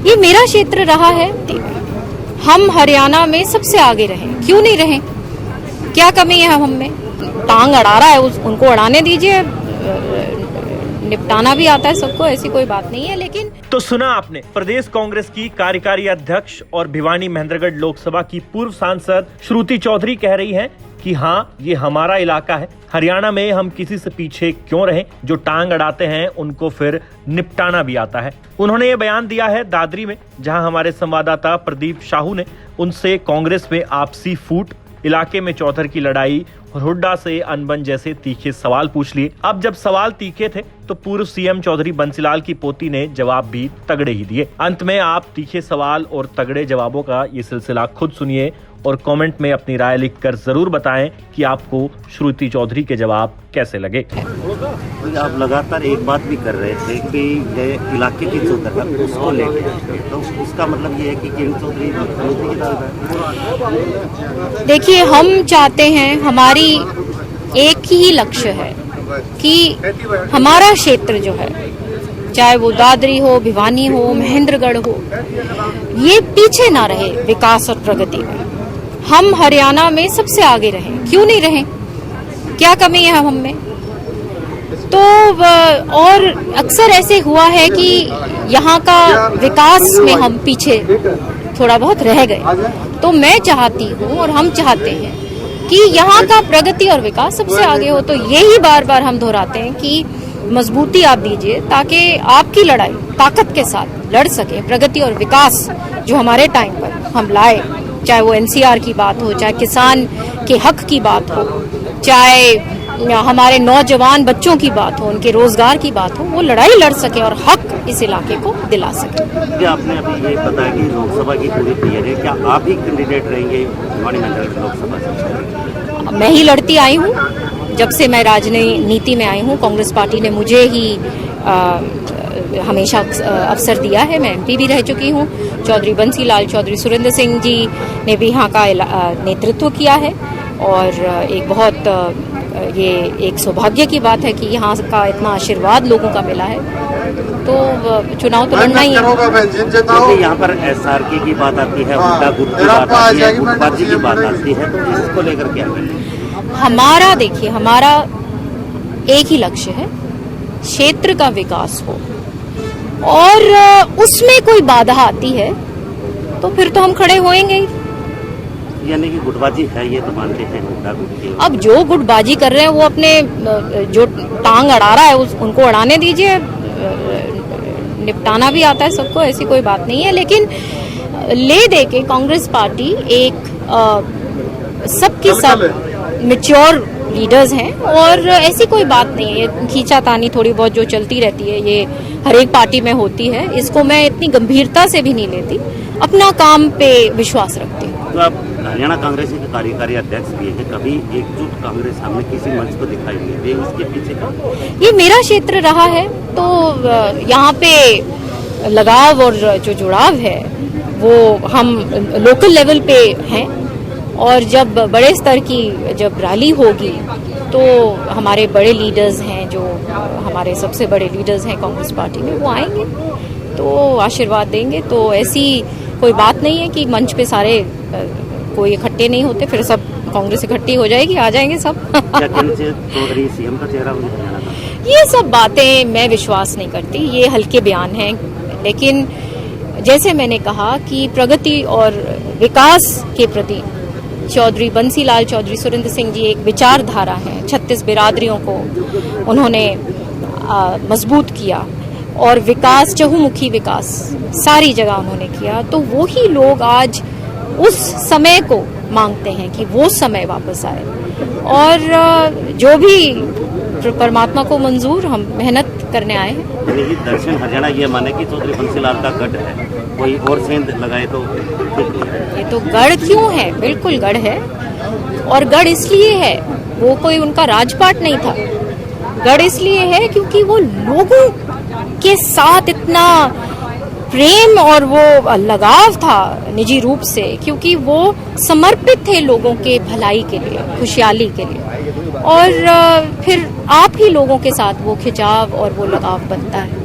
ये मेरा क्षेत्र रहा है। हम हरियाणा में सबसे आगे रहे, क्यों नहीं रहे? क्या कमी है हम में? टांग अड़ा रहा है, उनको अड़ाने दीजिए, निपटाना भी आता है सबको, ऐसी कोई बात नहीं है। लेकिन तो सुना आपने, प्रदेश कांग्रेस की कार्यकारी अध्यक्ष और भिवानी महेंद्रगढ़ लोकसभा की पूर्व सांसद श्रुति चौधरी कह रही हैं कि हाँ, ये हमारा इलाका है, हरियाणा में हम किसी से पीछे क्यों रहें, जो टांग अड़ाते हैं उनको फिर निपटाना भी आता है। उन्होंने ये बयान दिया है दादरी में, जहां हमारे संवाददाता प्रदीप साहू ने उनसे कांग्रेस में आपसी फूट, इलाके में चौधर की लड़ाई और हुड्डा से अनबन जैसे तीखे सवाल पूछ लिए। अब जब सवाल तीखे थे तो पूर्व सीएम चौधरी बंसीलाल की पोती ने जवाब भी तगड़े ही दिए। अंत में आप तीखे सवाल और तगड़े जवाबों का ये सिलसिला खुद सुनिए और कमेंट में अपनी राय लिखकर जरूर बताएं कि आपको श्रुति चौधरी के जवाब कैसे लगे। तो आप लगातार एक बात भी कर रहे थे कि ये इलाके की चौधर है, उसको लेके, तो उसका मतलब ये है कि किरण चौधरी मुख्यमंत्री की तरफ है। देखिए, हम चाहते हैं, हमारी एक ही लक्ष्य है कि हमारा क्षेत्र जो है, चाहे वो दादरी हो, भिवानी हो, महेंद्रगढ़ हो, ये पीछे ना रहे विकास और प्रगति में। हम हरियाणा में सबसे आगे रहें, क्यों नहीं रहें? क्या कमी है हम में? तो और अक्सर ऐसे हुआ है कि यहाँ का विकास में हम पीछे थोड़ा बहुत रह गए। तो मैं चाहती हूँ और हम चाहते हैं कि यहाँ का प्रगति और विकास सबसे आगे हो। तो यही बार बार हम दोहराते हैं कि मजबूती आप दीजिए ताकि आपकी लड़ाई ताकत के साथ लड़ सके। प्रगति और विकास जो हमारे टाइम पर हम लाए, चाहे वो एनसीआर की बात हो, चाहे किसान के हक की बात हो, चाहे हमारे नौजवान बच्चों की बात हो, उनके रोजगार की बात हो, वो लड़ाई लड़ सके और हक इस इलाके को दिला सके। क्या आपने अभी ये बताया कि लोकसभा की पूरी तैयारी है, क्या आप ही कैंडिडेट रहेंगे भिवानी महेंद्रगढ़ लोकसभा से? मैं ही लड़ती आई हूँ, जब से मैं राजनीति में आई हूँ। कांग्रेस पार्टी ने मुझे ही हमेशा अवसर दिया है। मैं एमपी भी रह चुकी हूँ। चौधरी बंसीलाल, चौधरी सुरेंद्र सिंह जी ने भी यहाँ का नेतृत्व किया है और एक बहुत ये एक सौभाग्य की बात है कि यहाँ का इतना आशीर्वाद लोगों का मिला है। तो चुनाव तो लड़ना ही है। क्योंकि यहाँ पर एसआरके की बात आती है, हुड्डा गुट की बात आती है, गुटबाजी की बात आती है, तो इसको लेकर क्या करें? हमारा, देखिए, हमारा एक ही लक्ष्य है, क्षेत्र का विकास हो, और उसमें कोई बाधा आती है तो फिर तो हम खड़े होएंगे ही। यानी कि गुटबाजी है, ये तो मानते हैं हुड्डा गुट की। अब जो गुटबाजी कर रहे हैं वो अपने जो टांग अड़ा रहा है उनको अड़ाने दीजिए, निपटाना भी आता है सबको, ऐसी कोई बात नहीं है। लेकिन ले दे के कांग्रेस पार्टी एक सबकी सब मैच्योर लीडर्स हैं और ऐसी कोई बात नहीं है। ये खींचातानी थोड़ी बहुत जो चलती रहती है, ये हर एक पार्टी में होती है, इसको मैं इतनी गंभीरता से भी नहीं लेती, अपना काम पे विश्वास रखती हूँ। तो आप हरियाणा कांग्रेस के कार्यकारी अध्यक्ष भी है, कभी एकजुट कांग्रेस हमने किसी मंच पर दिखाई नहीं दी, इसके पीछे का? ये मेरा क्षेत्र रहा है, तो यहाँ पे लगाव और जो जुड़ाव है वो हम लोकल लेवल पे हैं। और जब बड़े स्तर की जब रैली होगी तो हमारे बड़े लीडर्स हैं, जो हमारे सबसे बड़े लीडर्स हैं कांग्रेस पार्टी में, वो आएंगे तो आशीर्वाद देंगे। तो ऐसी कोई बात नहीं है कि मंच पे सारे कोई इकट्ठे नहीं होते, फिर सब कांग्रेस इकट्ठी हो जाएगी, आ जाएंगे सब। चौधरी सीएम का चेहरा ये सब बातें मैं विश्वास नहीं करती, ये हल्के बयान हैं। लेकिन जैसे मैंने कहा कि प्रगति और विकास के प्रति चौधरी बंसीलाल, चौधरी सुरेंद्र सिंह जी एक विचारधारा है। 36 बिरादरियों को उन्होंने मजबूत किया और विकास, चहुमुखी विकास सारी जगह उन्होंने किया। तो वो ही लोग आज उस समय को मांगते हैं कि वो समय वापस आए, और जो भी परमात्मा को मंजूर, हम मेहनत करने आए हैं। दक्षिण हरियाणा ये माने कि चौधरी बंसीलाल का गढ़ है, कोई और सेंध लगाए तो ये तो गढ़ क्यों है? बिल्कुल गढ़ है, और गढ़ इसलिए है, वो कोई उनका राजपाट नहीं था। गढ़ इसलिए है क्योंकि वो लोगों के साथ इतना प्रेम और वो लगाव था निजी रूप से, क्योंकि वो समर्पित थे लोगों के भलाई के लिए, खुशहाली के लिए, और फिर आप ही लोगों के साथ वो खिंचाव और वो लगाव बनता है।